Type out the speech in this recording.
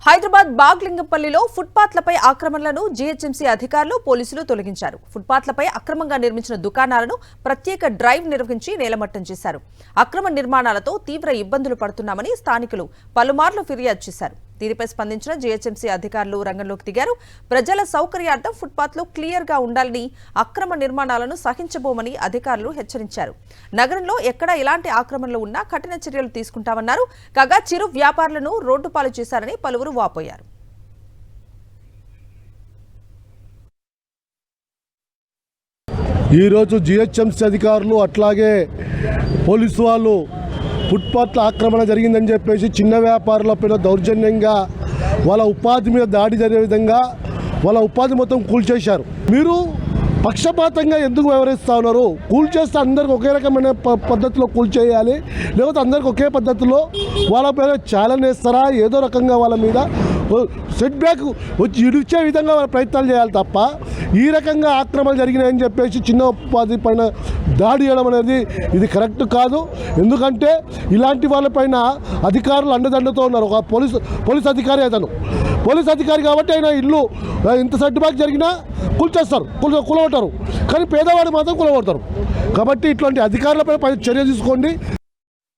Hyderabad బాగ్లింగంపల్లిలో ఫుట్పాత్లపై ఆక్రమణలను GHMC అధికారులు పోలీసులు తొలగించారు. ఫుట్పాత్లపై అక్రమంగా నిర్మించిన దుకాణాలను ప్రత్యేక డ్రైవ్ నిర్వహించి నేలమట్టం చేశారు. అక్రమ నిర్మాణాలతో తీవ్ర ఇబ్బందులు పడుతున్నామని స్థానికులు పలుమార్లు ఫిర్యాదు చేశారు. దీనిపై స్పందించిన జీహెచ్ఎంసీ అధికారులు రంగంలోకి దిగారు. ప్రజల సౌకర్యార్థం ఫుట్పాత్లు క్లియర్గా ఉండాలని, అక్రమ నిర్మాణాలను సహించబోమని అధికారులు హెచ్చరించారు. నగరంలో ఎక్కడ ఎలాంటి ఆక్రమణలు ఉన్నా కఠిన చర్యలు తీసుకుంటామన్నారు. కాగా చిరు వ్యాపారులను రోడ్డుపాలు చేశారని పలువురు వాపోయారు. ఈరోజు జీహెచ్ఎంసీ అధికారులు అట్లాగే పోలీసు వాళ్ళు ఫుట్పాత్ల ఆక్రమణ జరిగిందని చెప్పేసి చిన్న వ్యాపారులపైన దౌర్జన్యంగా వాళ్ళ ఉపాధి మీద దాడి జరిగే విధంగా వాళ్ళ ఉపాధి మొత్తం కూల్చేశారు. మీరు పక్షపాతంగా ఎందుకు వ్యవహరిస్తూ ఉన్నారు? కూల్చేస్తే అందరికి ఒకే రకమైన పద్ధతిలో కూల్చేయాలి, లేకపోతే అందరికి ఒకే పద్ధతిలో వాళ్ళ పైన ఛాలెంజ్ వేస్తారా? ఏదో రకంగా వాళ్ళ మీద సెట్ బ్యాక్ వచ్చి ఇడిచే విధంగా వాళ్ళ ప్రయత్నాలు చేయాలి తప్ప ఈ రకంగా ఆక్రమణలు జరిగినాయని చెప్పేసి చిన్న ఉపాధి పైన దాడి చేయడం అనేది ఇది కరెక్ట్ కాదు. ఎందుకంటే ఇలాంటి వాళ్ళపైన అధికారులు అండదండతో ఉన్నారు. ఒక పోలీస్ అధికారి అతను పోలీస్ అధికారి కాబట్టి ఆయన ఇల్లు ఇంత సెట్ బ్యాక్ జరిగినా కూల్చేస్తారు, కూలగొడతారు. కానీ పేదవాడు మాత్రం కూలగొడతారు. కాబట్టి ఇట్లాంటి అధికారులపై చర్య తీసుకోండి.